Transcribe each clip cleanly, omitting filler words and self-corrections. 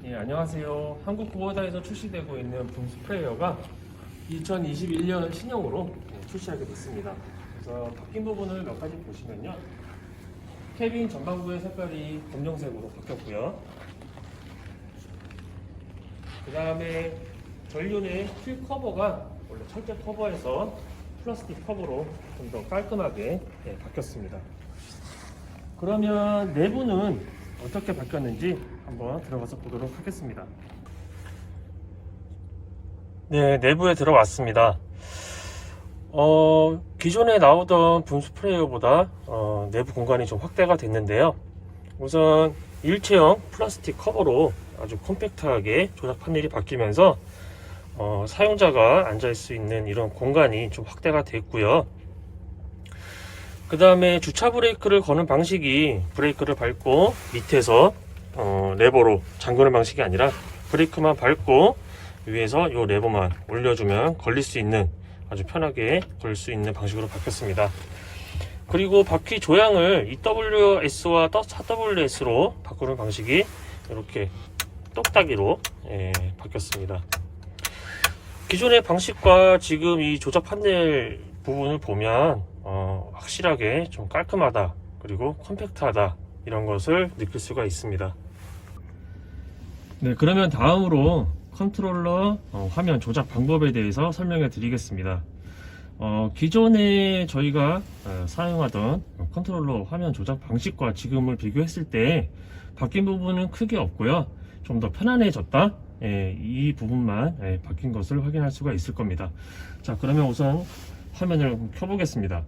예, 안녕하세요. 한국 구호다에서 출시되고 있는 붐 스프레이어가 2021년 신형으로 출시하게 됐습니다. 그래서 바뀐 부분을 몇 가지 보시면요. 캐빈 전방부의 색깔이 검정색으로 바뀌었고요. 그 다음에 전륜의 휠 커버가 원래 철제 커버에서 플라스틱 커버로 좀 더 깔끔하게 바뀌었습니다. 그러면 내부는 어떻게 바뀌었는지 한번 들어가서 보도록 하겠습니다. 네, 내부에 들어왔습니다. 기존에 나오던 붐 스프레이어보다 내부 공간이 좀 확대가 됐는데요. 우선 일체형 플라스틱 커버로 아주 컴팩트하게 조작 판넬이 바뀌면서 사용자가 앉을 수 있는 이런 공간이 좀 확대가 됐고요. 그 다음에 주차 브레이크를 거는 방식이 브레이크를 밟고 밑에서 레버로 잠그는 방식이 아니라 브레이크만 밟고 위에서 이 레버만 올려주면 걸릴 수 있는, 아주 편하게 걸릴 수 있는 방식으로 바뀌었습니다. 그리고 바퀴 조향을 EWS와 4WS로 바꾸는 방식이 이렇게 똑딱이로 바뀌었습니다. 기존의 방식과 지금 이 조작 판넬 부분을 보면 확실하게 좀 깔끔하다, 그리고 컴팩트하다, 이런 것을 느낄 수가 있습니다. 네, 그러면 다음으로 컨트롤러 화면 조작 방법에 대해서 설명해 드리겠습니다. 기존에 저희가 사용하던 컨트롤러 화면 조작 방식과 지금을 비교했을 때 바뀐 부분은 크게 없고요. 좀 더 편안해졌다, 이 부분만 바뀐 것을 확인할 수가 있을 겁니다. 자, 그러면 우선 화면을 켜보겠습니다.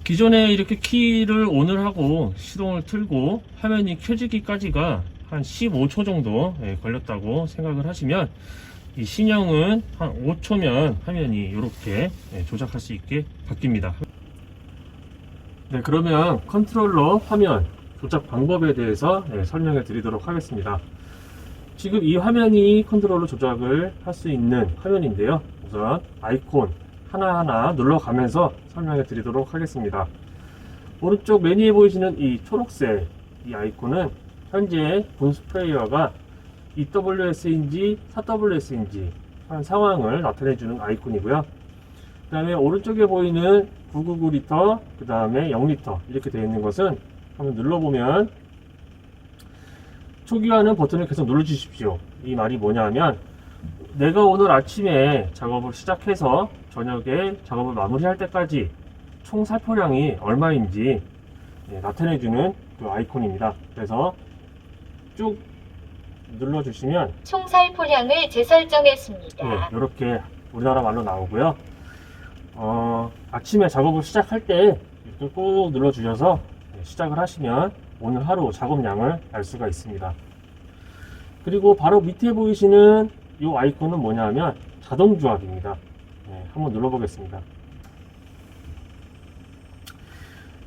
기존에 이렇게 키를 ON을 하고 시동을 틀고 화면이 켜지기까지가 한 15초 정도 걸렸다고 생각을 하시면, 이 신형은 한 5초면 화면이 이렇게 조작할 수 있게 바뀝니다. 네, 그러면 컨트롤러 화면 조작 방법에 대해서 설명해 드리도록 하겠습니다. 지금 이 화면이 컨트롤러 조작을 할 수 있는 화면인데요. 우선 아이콘 하나하나 눌러가면서 설명해 드리도록 하겠습니다. 오른쪽 메뉴에 보이시는 이 초록색 이 아이콘은 현재 붐 스프레이어가 EWS인지 4WS인지 한 상황을 나타내주는 아이콘이고요. 그 다음에 오른쪽에 보이는 999L, 그 다음에 0L 이렇게 되어 있는 것은 한번 눌러보면 초기화하는 버튼을 계속 눌러주십시오. 이 말이 뭐냐면, 내가 오늘 아침에 작업을 시작해서 저녁에 작업을 마무리할 때까지 총 살포량이 얼마인지 나타내주는 그 아이콘입니다. 그래서 쭉 눌러주시면 총 살포량을 재설정했습니다. 이렇게 우리나라 말로 나오고요. 아침에 작업을 시작할 때 이렇게 꾹 눌러주셔서 시작을 하시면 오늘 하루 작업량을 알 수가 있습니다. 그리고 바로 밑에 보이시는 이 아이콘은 뭐냐면 자동조합입니다. 한번 눌러보겠습니다.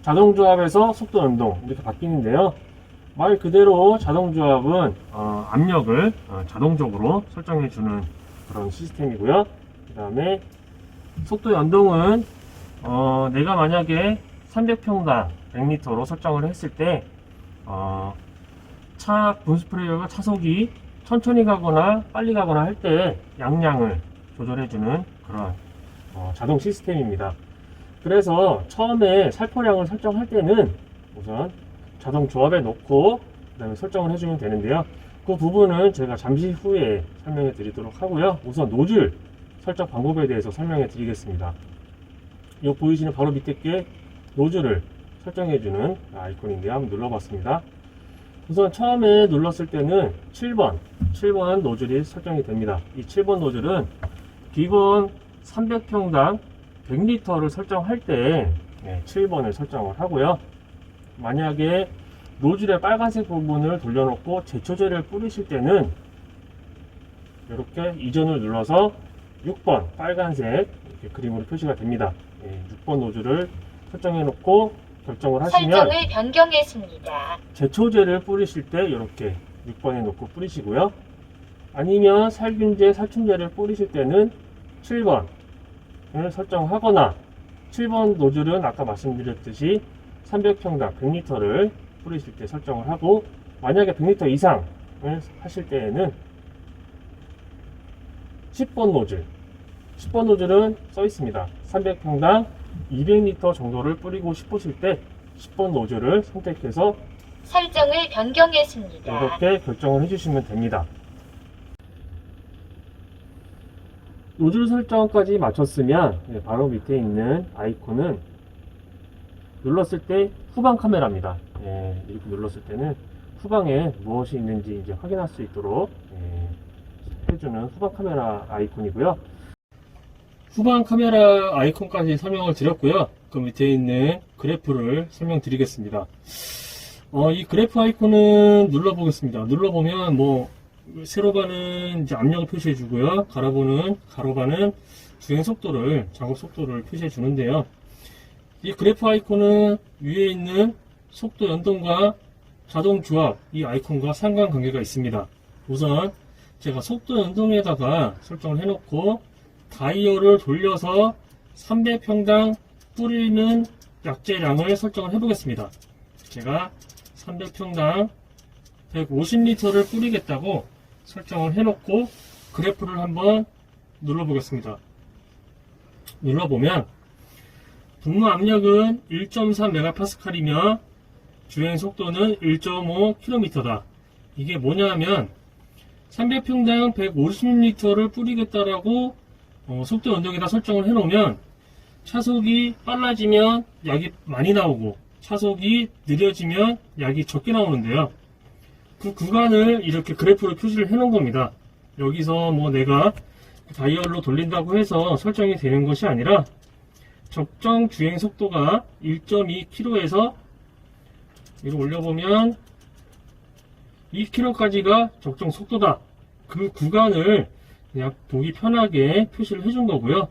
자동조합에서 속도 연동 이렇게 바뀌는데요. 말 그대로 자동조합은 압력을 자동적으로 설정해주는 그런 시스템이고요. 그 다음에 속도 연동은 내가 만약에 300평당 100리터로 설정을 했을 때 차 붐 스프레이어가 차속이 천천히 가거나 빨리 가거나 할 때 양량을 조절해주는 그런 자동 시스템입니다. 그래서 처음에 살포량을 설정할 때는 우선 자동 조합에 놓고 그 다음에 설정을 해주면 되는데요. 그 부분은 제가 잠시 후에 설명해 드리도록 하고요. 우선 노즐 설정 방법에 대해서 설명해 드리겠습니다. 이 보이시는 바로 밑에 게 노즐을 설정해주는 아이콘인데요. 한번 눌러봤습니다. 우선 처음에 눌렀을 때는 7번 노즐이 설정이 됩니다. 이 7번 노즐은 기본 300평당 100리터를 설정할 때 7번을 설정을 하고요. 만약에 노즐의 빨간색 부분을 돌려놓고 제초제를 뿌리실 때는 이렇게 이전을 눌러서 6번 빨간색 이렇게 그림으로 표시가 됩니다. 6번 노즐을 설정해 놓고 결정을 하시면 설정을 변경했습니다. 제초제를 뿌리실 때 이렇게 6번에 놓고 뿌리시고요. 아니면 살균제, 살충제를 뿌리실 때는 7번을 설정하거나 7번 노즐은 아까 말씀드렸듯이 300평당 100리터를 뿌리실 때 설정을 하고, 만약에 100리터 이상을 하실 때에는 10번 노즐, 10번 노즐은 써 있습니다. 300평당 200리터 정도를 뿌리고 싶으실 때 10번 노즐을 선택해서 설정을 변경했습니다. 이렇게 결정을 해주시면 됩니다. 노즐 설정까지 마쳤으면 바로 밑에 있는 아이콘은 눌렀을 때 후방 카메라입니다. 이렇게 눌렀을 때는 후방에 무엇이 있는지 이제 확인할 수 있도록 해주는 후방 카메라 아이콘이고요. 후방 카메라 아이콘까지 설명을 드렸고요. 그 밑에 있는 그래프를 설명드리겠습니다. 이 그래프 아이콘은 눌러보겠습니다. 눌러보면 세로바는 이제 압력을 표시해 주고요. 가로바는 주행 속도를, 작업 속도를 표시해 주는데요. 이 그래프 아이콘은 위에 있는 속도 연동과 자동 조합, 이 아이콘과 상관관계가 있습니다. 우선 제가 속도 연동에다가 설정을 해놓고 다이얼을 돌려서 300평당 뿌리는 약재량을 설정을 해보겠습니다. 제가 300평당 150리터를 뿌리겠다고 설정을 해놓고 그래프를 한번 눌러보겠습니다. 눌러보면 분무 압력은 1.3MPa이며 주행 속도는 1.5km다. 이게 뭐냐면 300평당 150리터를 뿌리겠다라고 속도 연동에다 설정을 해놓으면 차속이 빨라지면 약이 많이 나오고 차속이 느려지면 약이 적게 나오는데요. 그 구간을 이렇게 그래프로 표시를 해놓은 겁니다. 여기서 내가 다이얼로 돌린다고 해서 설정이 되는 것이 아니라 적정 주행 속도가 1.2km에서 위로 올려보면 2km까지가 적정 속도다. 그 구간을 그냥 보기 편하게 표시를 해준 거고요.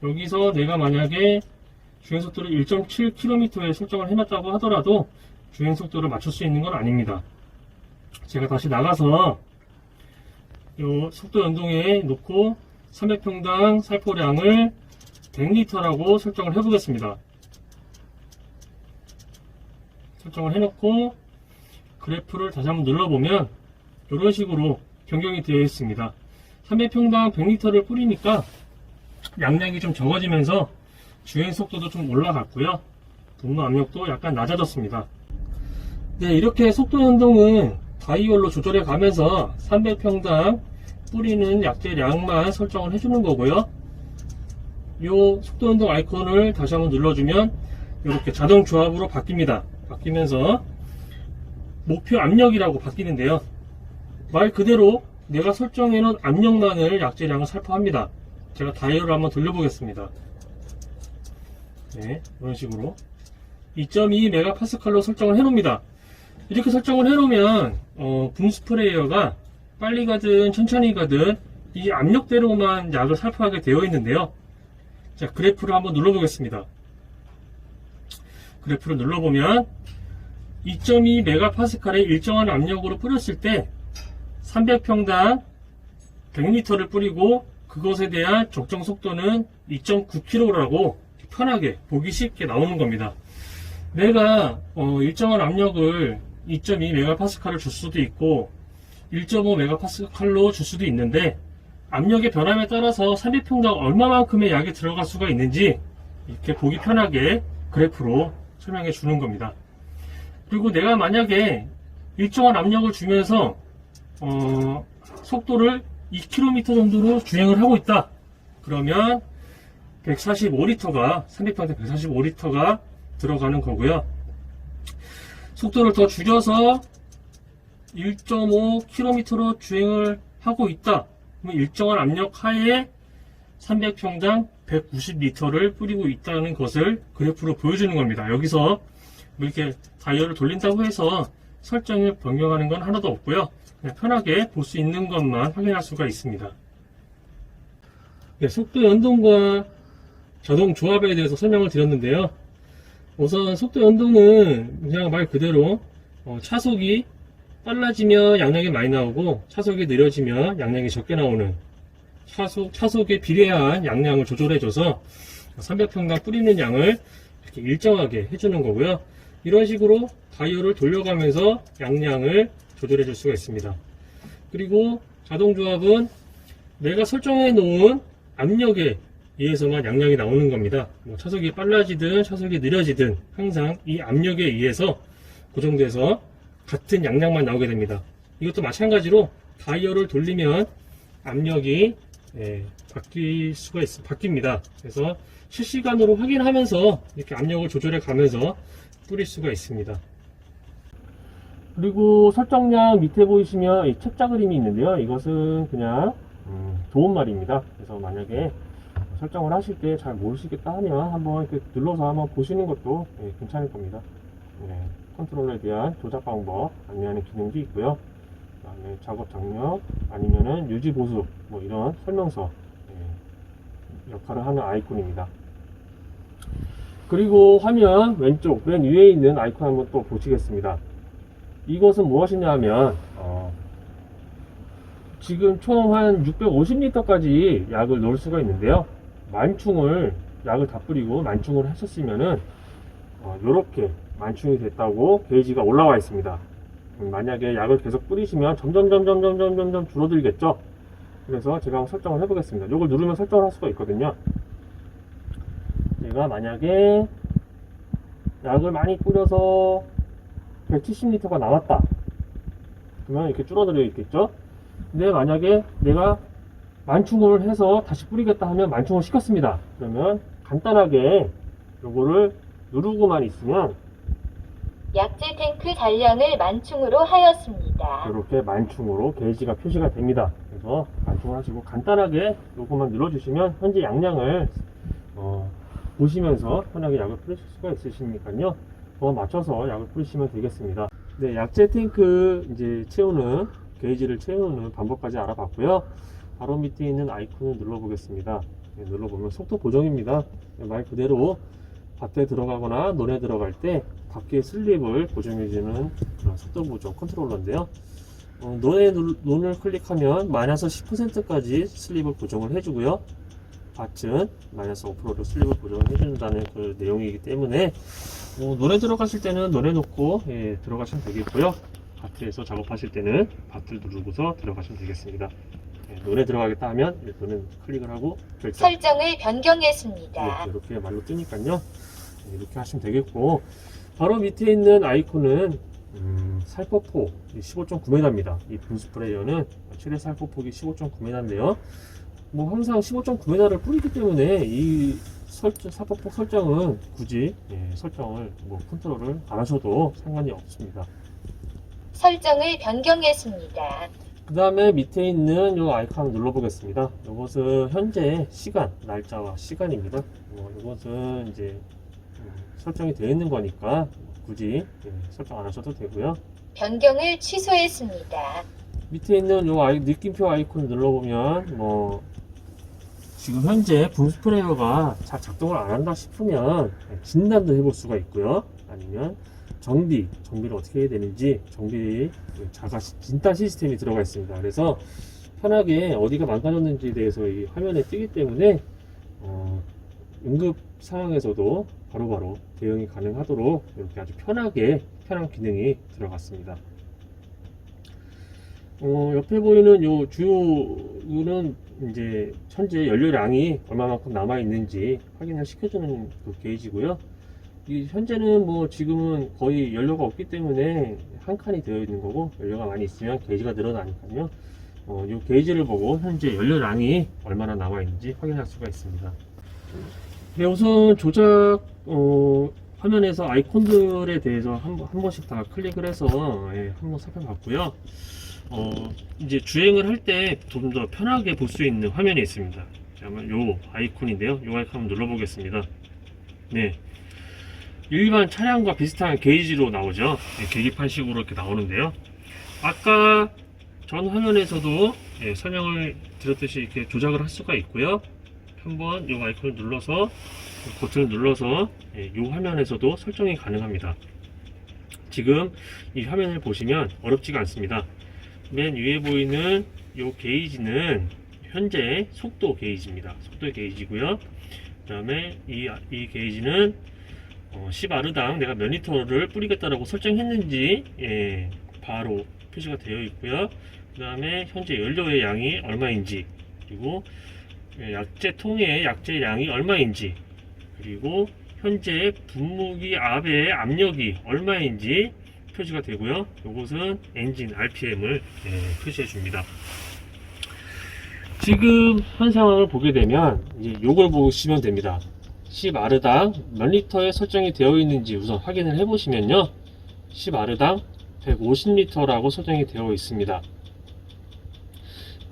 여기서 내가 만약에 주행속도를 1.7km에 설정을 해놨다고 하더라도 주행속도를 맞출 수 있는 건 아닙니다. 제가 다시 나가서 이 속도 연동에 놓고 300평당 살포량을 100리터라고 설정을 해보겠습니다. 설정을 해놓고 그래프를 다시 한번 눌러보면 이런 식으로 변경이 되어 있습니다. 300평당 100리터를 뿌리니까 양량이 좀 적어지면서 주행 속도도 좀 올라갔고요. 분무 압력도 약간 낮아졌습니다. 네, 이렇게 속도 연동은 다이얼로 조절해 가면서 300평당 뿌리는 약재량만 설정을 해주는 거고요. 이 속도 연동 아이콘을 다시 한번 눌러주면 이렇게 자동 조합으로 바뀝니다. 바뀌면서 목표 압력이라고 바뀌는데요. 말 그대로 내가 설정해 놓은 압력만을 약재량을 살포합니다. 제가 다이얼을 한번 돌려보겠습니다. 네, 이런 식으로 2.2MPa로 설정을 해 놓습니다. 이렇게 설정을 해 놓으면 붐 스프레이어가 빨리 가든 천천히 가든 이 압력대로만 약을 살포하게 되어 있는데요. 자, 그래프를 한번 눌러보겠습니다. 그래프를 눌러보면 2.2MPa의 일정한 압력으로 뿌렸을 때 300평당 100리터를 뿌리고 그것에 대한 적정 속도는 2.9km라고 편하게 보기 쉽게 나오는 겁니다. 내가 일정한 압력을 2.2MPa를 줄 수도 있고 1.5MPa로 줄 수도 있는데 압력의 변함에 따라서 300평당 얼마만큼의 약이 들어갈 수가 있는지 이렇게 보기 편하게 그래프로 설명해 주는 겁니다. 그리고 내가 만약에 일정한 압력을 주면서 속도를 2km 정도로 주행을 하고 있다. 그러면 145리터가 300평당 145리터가 들어가는 거고요. 속도를 더 줄여서 1.5km로 주행을 하고 있다. 그럼 일정한 압력 하에 300평당 190리터를 뿌리고 있다는 것을 그래프로 보여주는 겁니다. 여기서 이렇게 다이얼을 돌린다고 해서 설정을 변경하는 건 하나도 없고요. 그냥 편하게 볼 수 있는 것만 확인할 수가 있습니다. 네, 속도 연동과 자동 조합에 대해서 설명을 드렸는데요. 우선 속도 연동은 그냥 말 그대로 차속이 빨라지면 양량이 많이 나오고 차속이 느려지면 양량이 적게 나오는 차속에 비례한 양량을 조절해줘서 300평당 뿌리는 양을 이렇게 일정하게 해주는 거고요. 이런 식으로 다이얼을 돌려가면서 양량을 조절해 줄 수가 있습니다. 그리고 자동조합은 내가 설정해 놓은 압력에 의해서만 양량이 나오는 겁니다. 뭐 차속이 빨라지든 차속이 느려지든 항상 이 압력에 의해서 고정돼서 같은 양량만 나오게 됩니다. 이것도 마찬가지로 다이얼을 돌리면 압력이 바뀝니다. 그래서 실시간으로 확인하면서 이렇게 압력을 조절해 가면서 뿌릴 수가 있습니다. 그리고 설정량 밑에 보이시면 이 책자 그림이 있는데요. 이것은 그냥 도움말입니다. 그래서 만약에 설정을 하실 때 잘 모르시겠다 하면 한번 이렇게 눌러서 한번 보시는 것도 괜찮을 겁니다. 컨트롤러에 대한 조작 방법 안내하는 기능도 있고요. 그다음에 작업 장력 아니면은 유지 보수 뭐 이런 설명서 역할을 하는 아이콘입니다. 그리고 화면 왼쪽 맨 위에 있는 아이콘 한번 또 보시겠습니다. 이것은 무엇이냐 하면 지금 총 한 650리터까지 약을 넣을 수가 있는데요. 약을 다 뿌리고 만충을 하셨으면은 이렇게 만충이 됐다고 게이지가 올라와 있습니다. 만약에 약을 계속 뿌리시면 점점 줄어들겠죠. 그래서 제가 한번 설정을 해 보겠습니다. 이걸 누르면 설정을 할 수가 있거든요. 제가 만약에 약을 많이 뿌려서 170리터가 남았다 그러면 이렇게 줄어들어 있겠죠. 근데 만약에 내가 만충을 해서 다시 뿌리겠다 하면 만충을 시켰습니다. 그러면 간단하게 요거를 누르고만 있으면 약재 탱크 잔량을 만충으로 하였습니다. 이렇게 만충으로 게이지가 표시가 됩니다. 그래서 만충을 하시고 간단하게 요거만 눌러주시면 현재 양량을 보시면서 편하게 약을 뿌리실 수가 있으시니까요. 그거 맞춰서 약을 뿌리시면 되겠습니다. 네, 약재 탱크 이제 게이지를 채우는 방법까지 알아봤고요. 바로 밑에 있는 아이콘을 눌러보겠습니다. 네, 눌러보면 속도 보정입니다. 말 그대로 밭에 들어가거나 논에 들어갈 때 바퀴의 슬립을 고정해주는 속도 보정 컨트롤러인데요. 논을 클릭하면 마이너스 10%까지 슬립을 고정을 해주고요. 밭은 마이너스 5%로 슬립을 고정을 해준다는 그 내용이기 때문에 논에 들어가실 때는 논에 놓고 들어가시면 되겠고요. 밭에서 작업하실 때는 밭을 누르고서 들어가시면 되겠습니다. 논에 들어가겠다 하면 논은 클릭을 하고 결정. 설정을 변경했습니다. 이렇게 말로 뜨니까요. 이렇게 하시면 되겠고 바로 밑에 있는 아이콘은 살포폭 15.9m입니다. 이 분스프레이어는 최대 살포폭이 15.9m인데요. 뭐 항상 15.9m를 뿌리기 때문에 이 살포폭 설정은 굳이 설정을 컨트롤을 안 하셔도 상관이 없습니다. 설정을 변경했습니다. 그 다음에 밑에 있는 이 아이콘 눌러 보겠습니다. 이것은 현재 시간, 날짜와 시간입니다. 이것은 이제 설정이 되어 있는 거니까 굳이 설정 안 하셔도 되고요. 변경을 취소했습니다. 밑에 있는 요 느낌표 아이콘 눌러보면 지금 현재 분스프레이어가 잘 작동을 안 한다 싶으면 진단도 해볼 수가 있고요. 아니면 정비를 어떻게 해야 되는지 정비 자가 진단 시스템이 들어가 있습니다. 그래서 편하게 어디가 망가졌는지에 대해서 이 화면에 뜨기 때문에 응급 상황에서도 바로바로 대응이 가능하도록 이렇게 아주 편한 기능이 들어갔습니다. 옆에 보이는 요 주요는 이제 현재 연료량이 얼마만큼 남아 있는지 확인을 시켜주는 그 게이지고요. 현재는 지금은 거의 연료가 없기 때문에 한 칸이 되어 있는 거고, 연료가 많이 있으면 게이지가 늘어나니까요. 이 게이지를 보고 현재 연료량이 얼마나 남아 있는지 확인할 수가 있습니다. 네, 우선 조작 화면에서 아이콘들에 대해서 한 번씩 다 클릭을 해서 한번 살펴봤고요. 이제 주행을 할 때 좀 더 편하게 볼 수 있는 화면이 있습니다. 요 아이콘인데요. 요 아이콘 한번 눌러보겠습니다. 네. 일반 차량과 비슷한 게이지로 나오죠. 계기판식으로 이렇게 나오는데요. 아까 전 화면에서도 설명을 드렸듯이 이렇게 조작을 할 수가 있고요. 한번 이 아이콘을 눌러서 버튼을 눌러서 이 화면에서도 설정이 가능합니다. 지금 이 화면을 보시면 어렵지가 않습니다. 맨 위에 보이는 이 게이지는 현재 속도 게이지입니다. 속도 게이지고요. 그 다음에 이 게이지는 10R당 내가 몇 리터를 뿌리겠다라고 설정했는지 바로 표시가 되어 있고요. 그 다음에 현재 연료의 양이 얼마인지, 그리고 약재통의 약재 양이 얼마인지, 그리고 현재 분무기 압의 압력이 얼마인지 표시가 되고요. 이것은 엔진 RPM을 표시해 줍니다. 지금 현 상황을 보게 되면 이제 요걸 보시면 됩니다. 10R당 몇 리터에 설정이 되어 있는지 우선 확인을 해 보시면요, 10R당 150리터라고 설정이 되어 있습니다.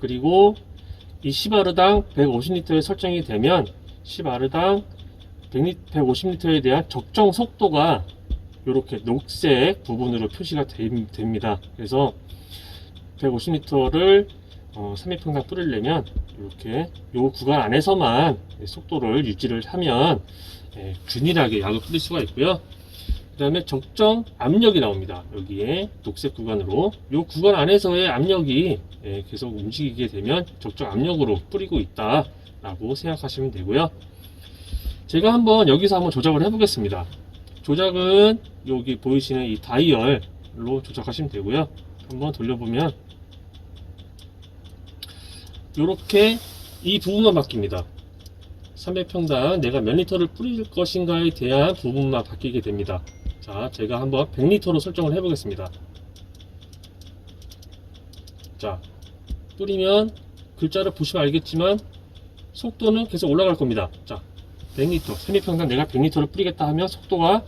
그리고 이 10R당 150리터에 설정이 되면 10R당 150리터에 대한 적정 속도가 이렇게 녹색 부분으로 표시가 됩니다. 그래서 150리터를 300평당 뿌리려면 이렇게 요 구간 안에서만 속도를 유지를 하면 균일하게 약을 뿌릴 수가 있고요. 그 다음에 적정 압력이 나옵니다. 여기에 녹색 구간으로 요 구간 안에서의 압력이 계속 움직이게 되면 적정 압력으로 뿌리고 있다 라고 생각하시면 되고요. 제가 여기서 한번 조작을 해 보겠습니다. 조작은 여기 보이시는 이 다이얼로 조작하시면 되고요. 한번 돌려보면 이렇게 이 부분만 바뀝니다. 300평당 내가 몇 리터를 뿌릴 것인가에 대한 부분만 바뀌게 됩니다. 자, 제가 한번 100리터로 설정을 해 보겠습니다. 자, 뿌리면 글자를 보시면 알겠지만 속도는 계속 올라갈 겁니다. 자, 100리터, 300평당 내가 100리터를 뿌리겠다 하면 속도가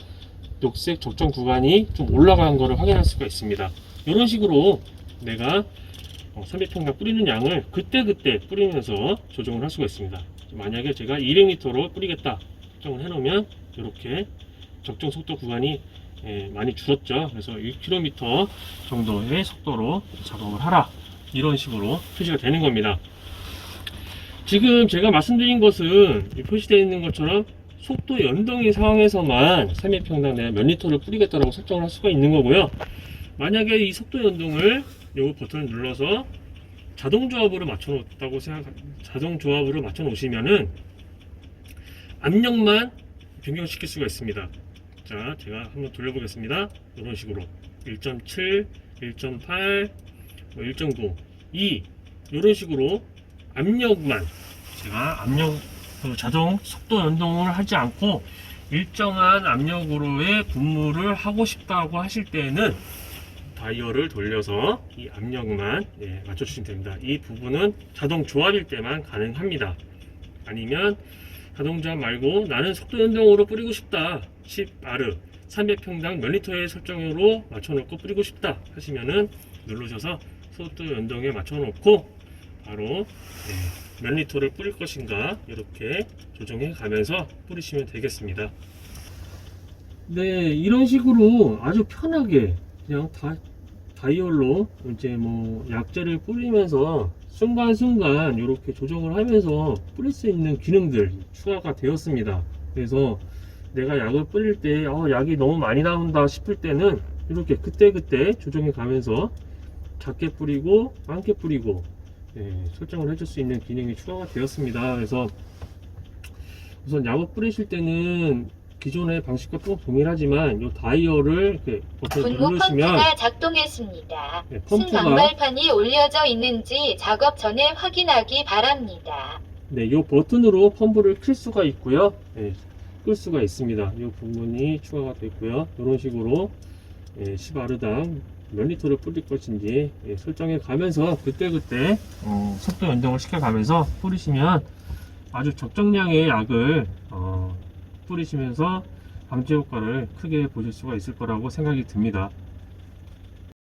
녹색 적정 구간이 좀 올라가는 것을 확인할 수가 있습니다. 이런 식으로 내가 300평당 뿌리는 양을 그때그때 뿌리면서 조정을 할 수가 있습니다. 만약에 제가 200리터로 뿌리겠다 설정을 해 놓으면 이렇게 적정 속도 구간이 많이 줄었죠. 그래서 1km 정도의 속도로 작업을 하라, 이런 식으로 표시가 되는 겁니다. 지금 제가 말씀드린 것은 표시되어 있는 것처럼 속도 연동의 상황에서만 300평당 내가 몇 리터를 뿌리겠다라고 설정을 할 수가 있는 거고요. 만약에 이 속도 연동을 요 버튼을 눌러서 자동조합으로 맞춰 놓으시면은 압력만 변경시킬 수가 있습니다. 자, 제가 한번 돌려보겠습니다. 이런 식으로 1.7, 1.8, 1.9, 2 이런 식으로 압력만, 제가 자동 속도 연동을 하지 않고 일정한 압력으로의 분무를 하고 싶다고 하실 때는 다이얼을 돌려서 이 압력만 맞춰주시면 됩니다. 이 부분은 자동 조합일 때만 가능합니다. 아니면 자동 조합 말고 나는 속도 연동으로 뿌리고 싶다, 10R 300평당 몇 리터의 설정으로 맞춰놓고 뿌리고 싶다 하시면은 누르셔서 속도 연동에 맞춰놓고 바로 몇 리터를 뿌릴 것인가 이렇게 조정해 가면서 뿌리시면 되겠습니다. 네, 이런 식으로 아주 편하게 그냥 다이얼로 이제 약재를 뿌리면서 순간순간 이렇게 조정을 하면서 뿌릴 수 있는 기능들 추가가 되었습니다. 그래서 내가 약을 뿌릴 때 약이 너무 많이 나온다 싶을 때는 이렇게 그때그때 조정해 가면서 작게 뿌리고 많게 뿌리고 설정을 해줄 수 있는 기능이 추가가 되었습니다. 그래서 우선 약을 뿌리실 때는 기존의 방식과 또 동일하지만 이 다이얼을 이렇게 버튼을 분무 누르시면 펌프가 작동했습니다. 펌프가 승강발판이 올려져 있는지 작업 전에 확인하기 바랍니다. 이 버튼으로 펌프를 킬 수가 있고요, 끌 수가 있습니다. 이 부분이 추가가 됐고요. 이런 식으로 10R당 몇 리터를 뿌릴 것인지 설정해 가면서 그때그때 속도 연동을 시켜 가면서 뿌리시면 아주 적정량의 약을 뿌리시면서 방제 효과를 크게 보실 수가 있을 거라고 생각이 듭니다.